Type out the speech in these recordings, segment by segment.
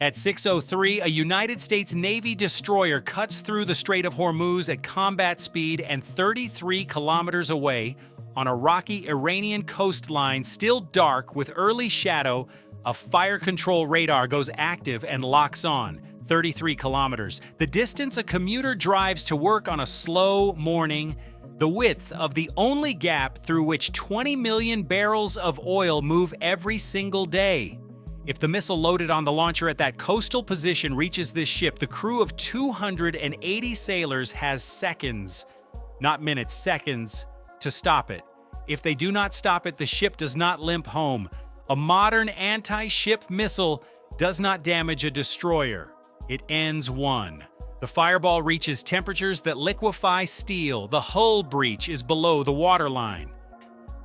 At 6:03, a United States Navy destroyer cuts through the Strait of Hormuz at combat speed and 33 kilometers away on a rocky Iranian coastline still dark with early shadow. A fire control radar goes active and locks on. 33 kilometers. The distance a commuter drives to work on a slow morning, the width of the only gap through which 20 million barrels of oil move every single day. If the missile loaded on the launcher at that coastal position reaches this ship, the crew of 280 sailors has seconds, not minutes, seconds, to stop it. If they do not stop it, the ship does not limp home. A modern anti-ship missile does not damage a destroyer. It ends one. The fireball reaches temperatures that liquefy steel. The hull breach is below the waterline.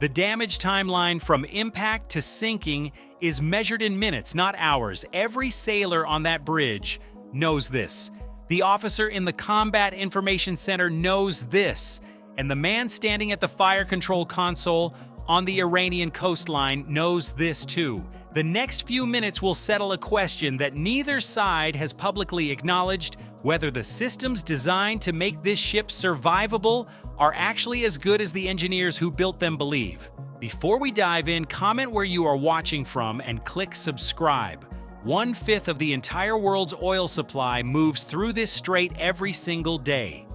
The damage timeline from impact to sinking is measured in minutes, not hours. Every sailor on that bridge knows this. The officer in the Combat Information Center knows this. And the man standing at the fire control console on the Iranian coastline knows this too. The next few minutes will settle a question that neither side has publicly acknowledged: whether the systems designed to make this ship survivable are actually as good as the engineers who built them believe. Before we dive in, comment where you are watching from and click subscribe. 1/5 of the entire world's oil supply moves through this strait every single day.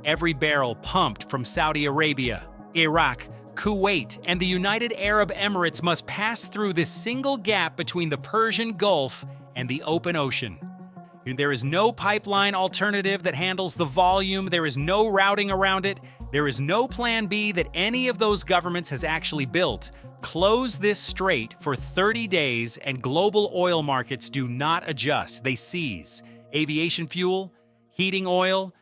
Every barrel pumped from Saudi Arabia, Iraq, Kuwait, and the United Arab Emirates must pass through this single gap between the Persian Gulf and the open ocean. There is no pipeline alternative that handles the volume. There is no routing around it. There is no plan B that any of those governments has actually built. Close this strait for 30 days and global oil markets do not adjust. They seize aviation fuel, heating oil,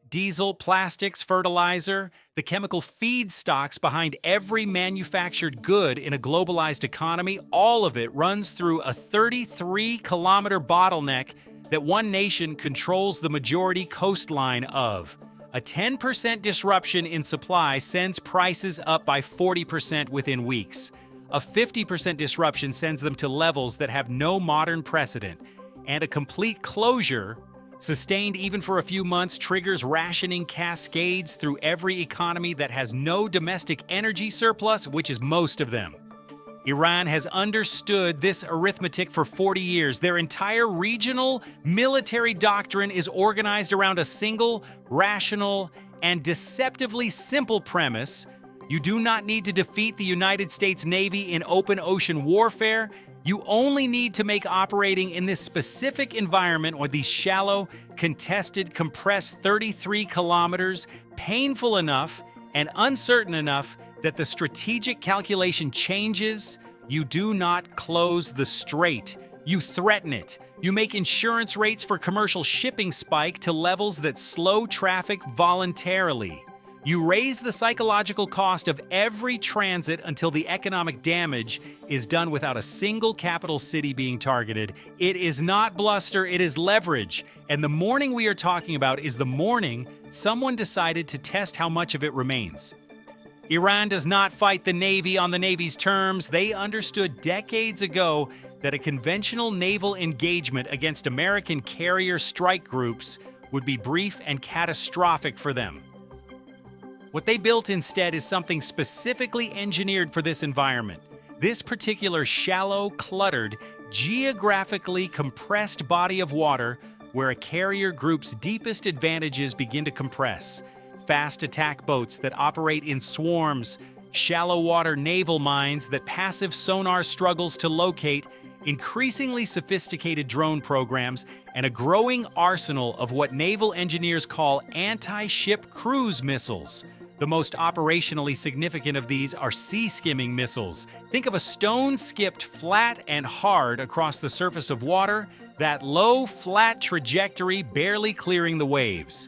diesel, plastics, fertilizer, the chemical feedstocks behind every manufactured good in a globalized economy. All of it runs through a 33-kilometer bottleneck that one nation controls the majority coastline of. A 10% disruption in supply sends prices up by 40% within weeks. A 50% disruption sends them to levels that have no modern precedent. And a complete closure, sustained even for a few months, triggers rationing cascades through every economy that has no domestic energy surplus, which is most of them. Iran has understood this arithmetic for 40 years. Their entire regional military doctrine is organized around a single, rational, and deceptively simple premise: you do not need to defeat the United States Navy in open ocean warfare. You only need to make operating in this specific environment, or these shallow, contested, compressed 33 kilometers, painful enough and uncertain enough that the strategic calculation changes. You do not close the strait. You threaten it. You make insurance rates for commercial shipping spike to levels that slow traffic voluntarily. You raise the psychological cost of every transit until the economic damage is done without a single capital city being targeted. It is not bluster, it is leverage. And the morning we are talking about is the morning someone decided to test how much of it remains. Iran does not fight the Navy on the Navy's terms. They understood decades ago that a conventional naval engagement against American carrier strike groups would be brief and catastrophic for them. What they built instead is something specifically engineered for this environment. This particular shallow, cluttered, geographically compressed body of water where a carrier group's deepest advantages begin to compress. Fast attack boats that operate in swarms, shallow water naval mines that passive sonar struggles to locate, increasingly sophisticated drone programs, and a growing arsenal of what naval engineers call anti-ship cruise missiles. The most operationally significant of these are sea-skimming missiles. Think of a stone skipped flat and hard across the surface of water, that low, flat trajectory barely clearing the waves.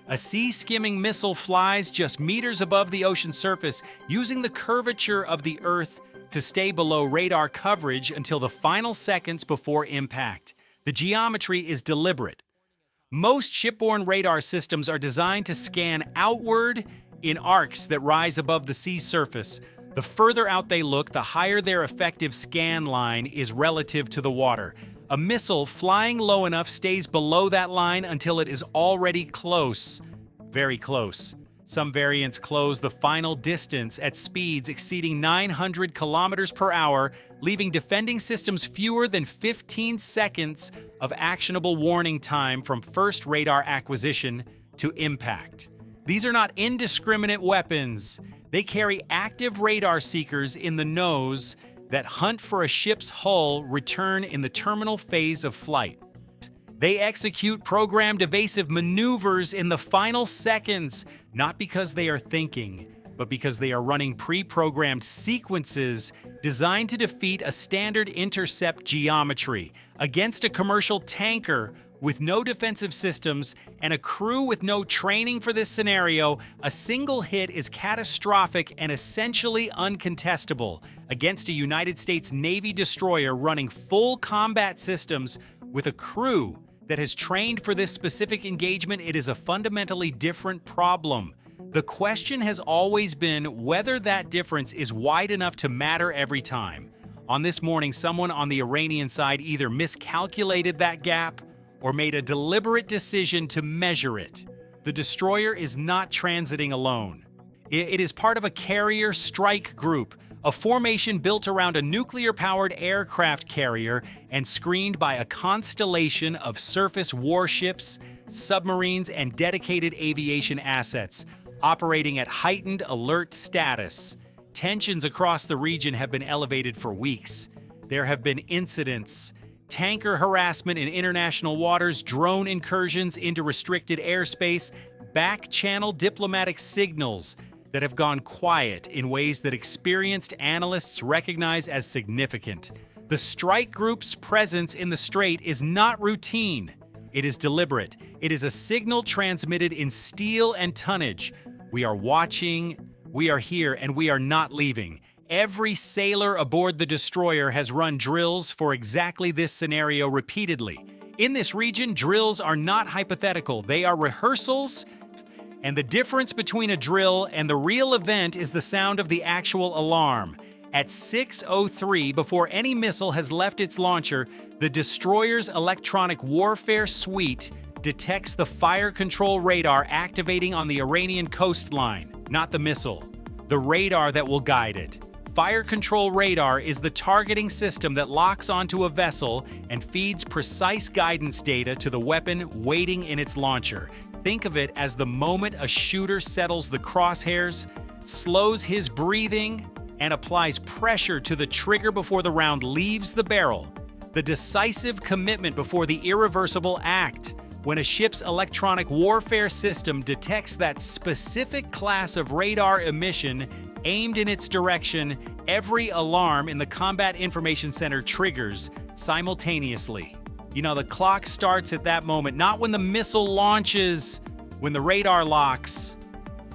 A sea-skimming missile flies just meters above the ocean surface, using the curvature of the Earth to stay below radar coverage until the final seconds before impact. The geometry is deliberate. Most shipborne radar systems are designed to scan outward in arcs that rise above the sea surface. The further out they look, the higher their effective scan line is relative to the water. A missile flying low enough stays below that line until it is already close. Very close. Some variants close the final distance at speeds exceeding 900 kilometers per hour, leaving defending systems fewer than 15 seconds of actionable warning time from first radar acquisition to impact. These are not indiscriminate weapons. They carry active radar seekers in the nose that hunt for a ship's hull return in the terminal phase of flight. They execute programmed evasive maneuvers in the final seconds, not because they are thinking, but because they are running pre-programmed sequences designed to defeat a standard intercept geometry against a commercial tanker with no defensive systems and a crew with no training for this scenario. A single hit is catastrophic and essentially uncontestable against a United States Navy destroyer running full combat systems with a crew that has trained for this specific engagement. It is a fundamentally different problem. The question has always been whether that difference is wide enough to matter every time. On this morning, someone on the Iranian side either miscalculated that gap or made a deliberate decision to measure it. The destroyer is not transiting alone. It is part of a carrier strike group, a formation built around a nuclear-powered aircraft carrier and screened by a constellation of surface warships, submarines, and dedicated aviation assets, operating at heightened alert status. Tensions across the region have been elevated for weeks. There have been incidents, tanker harassment in international waters, drone incursions into restricted airspace, back-channel diplomatic signals that have gone quiet in ways that experienced analysts recognize as significant. The strike group's presence in the strait is not routine. It is deliberate. It is a signal transmitted in steel and tonnage. We are watching, we are here, and we are not leaving. Every sailor aboard the destroyer has run drills for exactly this scenario repeatedly. In this region, drills are not hypothetical. They are rehearsals, and the difference between a drill and the real event is the sound of the actual alarm. At 6:03, before any missile has left its launcher, the destroyer's electronic warfare suite detects the fire control radar activating on the Iranian coastline, not the missile. The radar that will guide it. Fire control radar is the targeting system that locks onto a vessel and feeds precise guidance data to the weapon waiting in its launcher. Think of it as the moment a shooter settles the crosshairs, slows his breathing, and applies pressure to the trigger before the round leaves the barrel. The decisive commitment before the irreversible act. When a ship's electronic warfare system detects that specific class of radar emission aimed in its direction, every alarm in the Combat Information Center triggers simultaneously. You know, the clock starts at that moment, not when the missile launches, when the radar locks.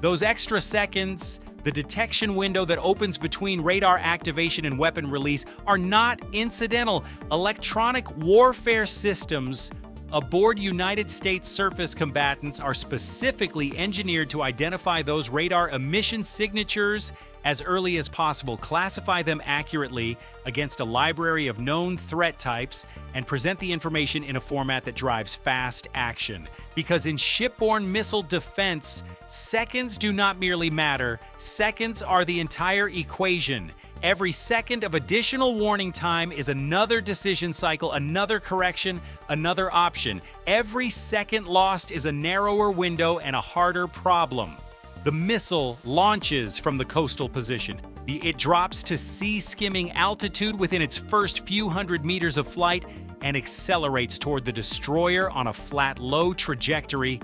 Those extra seconds, the detection window that opens between radar activation and weapon release, are not incidental. Electronic warfare systems aboard United States surface combatants are specifically engineered to identify those radar emission signatures as early as possible, classify them accurately against a library of known threat types, and present the information in a format that drives fast action. Because in shipborne missile defense, seconds do not merely matter, seconds are the entire equation. Every second of additional warning time is another decision cycle, another correction, another option. Every second lost is a narrower window and a harder problem. The missile launches from the coastal position. It drops to sea-skimming altitude within its first few hundred meters of flight and accelerates toward the destroyer on a flat, low trajectory.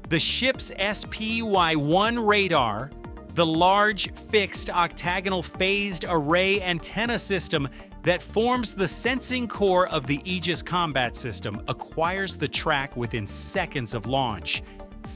The ship's SPY-1 radar, the large, fixed, octagonal phased array antenna system that forms the sensing core of the Aegis combat system, acquires the track within seconds of launch.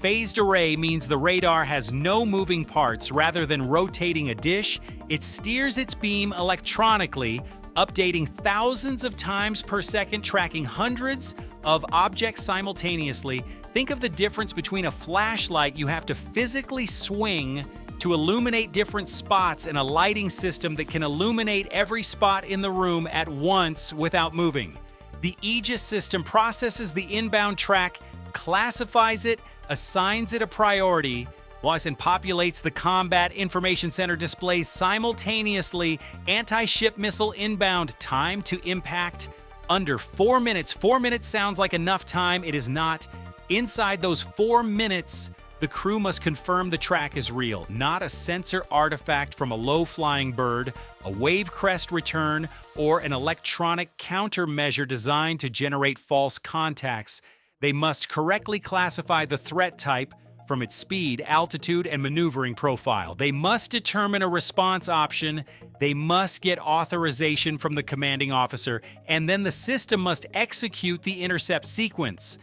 Phased array means the radar has no moving parts. Rather than rotating a dish, it steers its beam electronically, updating thousands of times per second, tracking hundreds of objects simultaneously. Think of the difference between a flashlight you have to physically swing to illuminate different spots and a lighting system that can illuminate every spot in the room at once without moving. The Aegis system processes the inbound track, classifies it, assigns it a priority, and populates the Combat Information Center displays simultaneously anti-ship missile inbound, time to impact under 4 minutes. 4 minutes sounds like enough time. It is not. Inside those 4 minutes, the crew must confirm the track is real, not a sensor artifact from a low-flying bird, a wave crest return, or an electronic countermeasure designed to generate false contacts. They must correctly classify the threat type from its speed, altitude, and maneuvering profile. They must determine a response option. They must get authorization from the commanding officer, and then the system must execute the intercept sequence.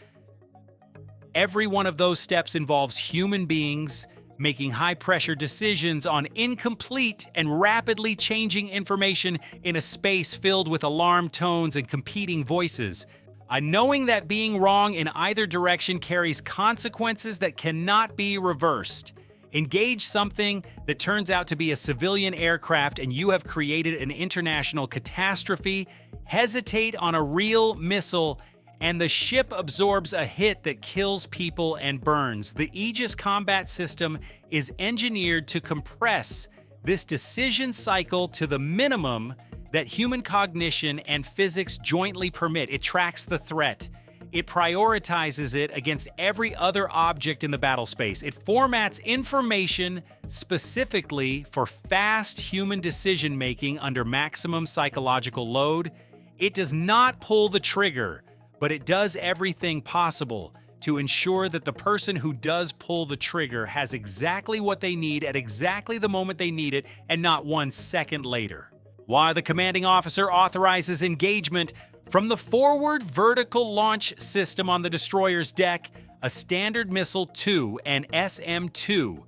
Every one of those steps involves human beings making high-pressure decisions on incomplete and rapidly changing information in a space filled with alarm tones and competing voices. Knowing that being wrong in either direction carries consequences that cannot be reversed. Engage something that turns out to be a civilian aircraft and you have created an international catastrophe. Hesitate on a real missile and the ship absorbs a hit that kills people and burns. The Aegis combat system is engineered to compress this decision cycle to the minimum that human cognition and physics jointly permit. It tracks the threat. It prioritizes it against every other object in the battle space. It formats information specifically for fast human decision-making under maximum psychological load. It does not pull the trigger, but it does everything possible to ensure that the person who does pull the trigger has exactly what they need at exactly the moment they need it and not 1 second later. While the commanding officer authorizes engagement from the forward vertical launch system on the destroyer's deck, a Standard Missile 2 and SM-2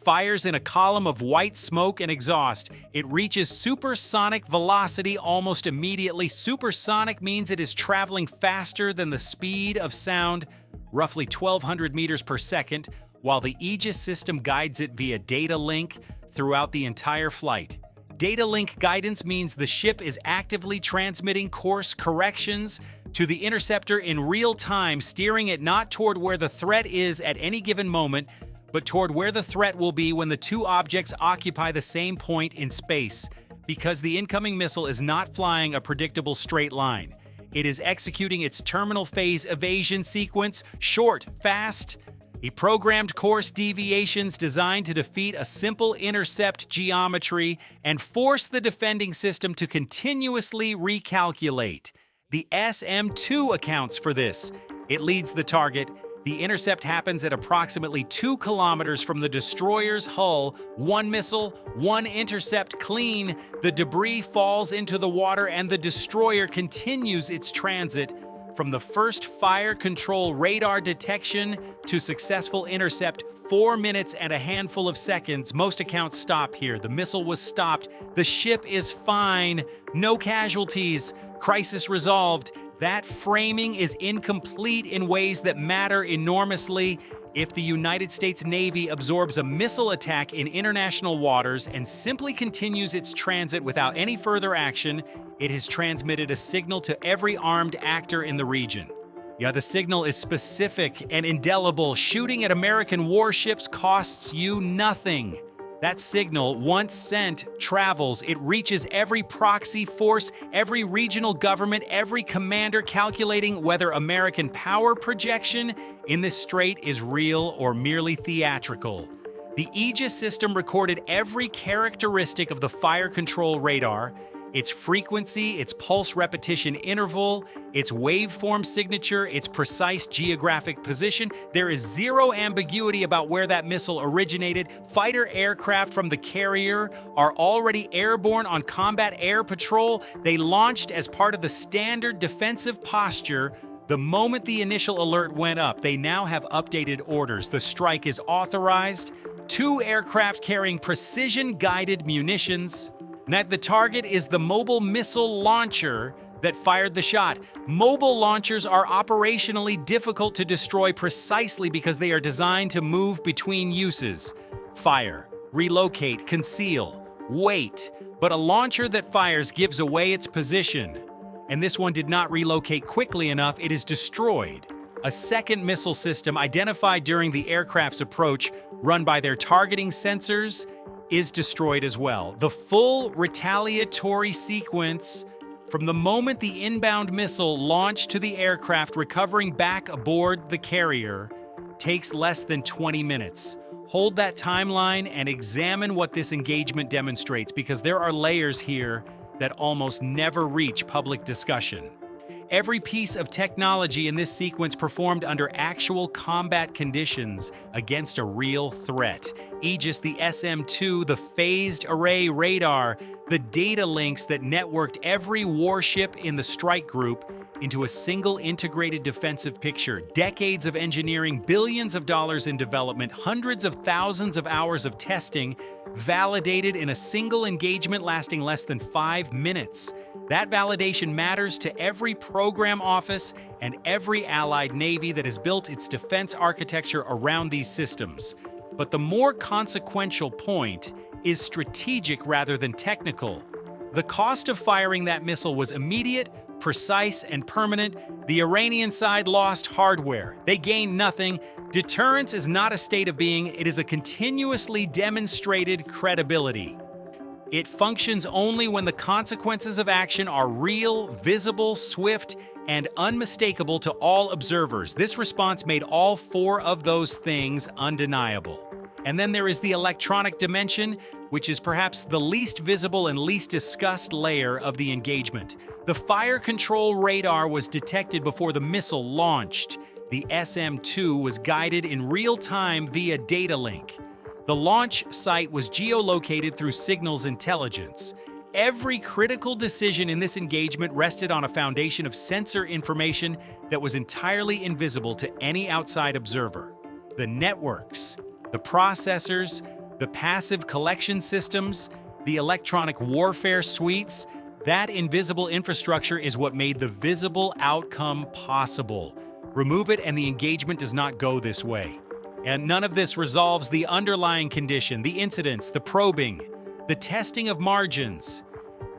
fires in a column of white smoke and exhaust. It reaches supersonic velocity almost immediately. Supersonic means it is traveling faster than the speed of sound, roughly 1,200 meters per second, while the Aegis system guides it via data link throughout the entire flight. Data link guidance means the ship is actively transmitting course corrections to the interceptor in real time, steering it not toward where the threat is at any given moment, but toward where the threat will be when the two objects occupy the same point in space, because the incoming missile is not flying a predictable straight line. It is executing its terminal phase evasion sequence, short, fast, programmed course deviations designed to defeat a simple intercept geometry and force the defending system to continuously recalculate. The SM-2 accounts for this. It leads the target. The intercept happens at approximately 2 kilometers from the destroyer's hull. 1 missile, 1 intercept clean. The debris falls into the water and the destroyer continues its transit from the first fire control radar detection to successful intercept. 4 minutes and a handful of seconds. Most accounts stop here. The missile was stopped. The ship is fine. No casualties. Crisis resolved. That framing is incomplete in ways that matter enormously. If the United States Navy absorbs a missile attack in international waters and simply continues its transit without any further action, it has transmitted a signal to every armed actor in the region. The signal is specific and indelible. Shooting at American warships costs you nothing. That signal, once sent, travels. It reaches every proxy force, every regional government, every commander calculating whether American power projection in this strait is real or merely theatrical. The Aegis system recorded every characteristic of the fire control radar, its frequency, its pulse repetition interval, its waveform signature, its precise geographic position. There is zero ambiguity about where that missile originated. Fighter aircraft from the carrier are already airborne on combat air patrol. They launched as part of the standard defensive posture the moment the initial alert went up. They now have updated orders. The strike is authorized. 2 aircraft carrying precision-guided munitions. That the target is the mobile missile launcher that fired the shot. Mobile launchers are operationally difficult to destroy precisely because they are designed to move between uses. Fire, relocate, conceal, wait. But a launcher that fires gives away its position. And this one did not relocate quickly enough, it is destroyed. A second missile system identified during the aircraft's approach, run by their targeting sensors, is destroyed as well. The full retaliatory sequence from the moment the inbound missile launched to the aircraft recovering back aboard the carrier takes less than 20 minutes. Hold that timeline and examine what this engagement demonstrates, because there are layers here that almost never reach public discussion. Every piece of technology in this sequence performed under actual combat conditions against a real threat. Aegis, the SM-2, the phased array radar, the data links that networked every warship in the strike group into a single integrated defensive picture. Decades of engineering, billions of dollars in development, hundreds of thousands of hours of testing, validated in a single engagement lasting less than 5 minutes. That validation matters to every program office and every allied navy that has built its defense architecture around these systems. But the more consequential point is strategic rather than technical. The cost of firing that missile was immediate, precise, and permanent. The Iranian side lost hardware. They gained nothing. Deterrence is not a state of being, it is a continuously demonstrated credibility. It functions only when the consequences of action are real, visible, swift, and unmistakable to all observers. This response made all 4 of those things undeniable. And then there is the electronic dimension, which is perhaps the least visible and least discussed layer of the engagement. The fire control radar was detected before the missile launched. The SM-2 was guided in real time via data link. The launch site was geolocated through signals intelligence. Every critical decision in this engagement rested on a foundation of sensor information that was entirely invisible to any outside observer. The networks, the processors, the passive collection systems, the electronic warfare suites, that invisible infrastructure is what made the visible outcome possible. Remove it and the engagement does not go this way. And none of this resolves the underlying condition, the incidents, the probing, the testing of margins.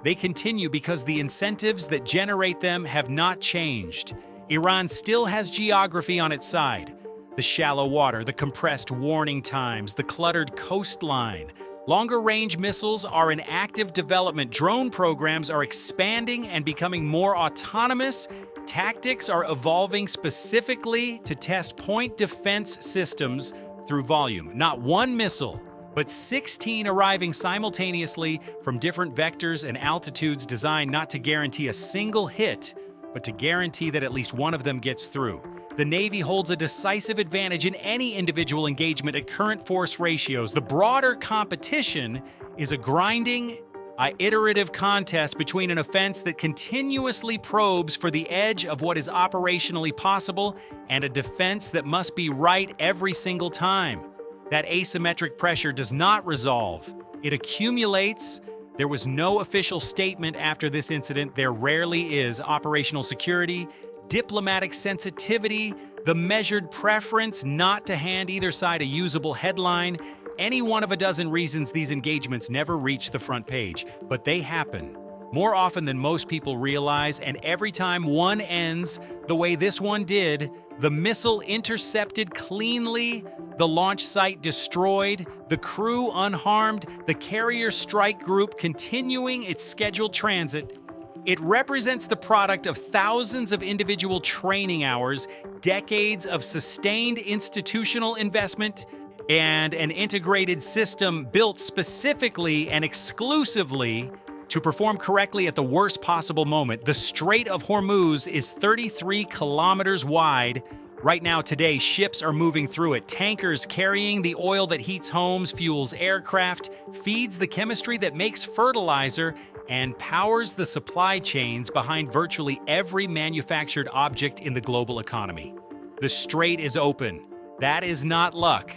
They continue because the incentives that generate them have not changed. Iran still has geography on its side. The shallow water, the compressed warning times, the cluttered coastline. Longer-range missiles are in active development. Drone programs are expanding and becoming more autonomous. Tactics are evolving specifically to test point defense systems through volume. Not one missile, but 16 arriving simultaneously from different vectors and altitudes, designed not to guarantee a single hit, but to guarantee that at least one of them gets through. The Navy holds a decisive advantage in any individual engagement at current force ratios. The broader competition is a grinding, iterative contest between an offense that continuously probes for the edge of what is operationally possible and a defense that must be right every single time. That asymmetric pressure does not resolve. It accumulates. There was no official statement after this incident. There rarely is. Operational security, diplomatic sensitivity, the measured preference not to hand either side a usable headline. Any one of a dozen reasons these engagements never reach the front page, but they happen more often than most people realize, and every time one ends the way this one did, the missile intercepted cleanly, the launch site destroyed, the crew unharmed, the carrier strike group continuing its scheduled transit, it represents the product of thousands of individual training hours, decades of sustained institutional investment, and an integrated system built specifically and exclusively to perform correctly at the worst possible moment. The Strait of Hormuz is 33 kilometers wide. Right now, today, ships are moving through it. Tankers carrying the oil that heats homes, fuels aircraft, feeds the chemistry that makes fertilizer, and powers the supply chains behind virtually every manufactured object in the global economy. The strait is open. That is not luck.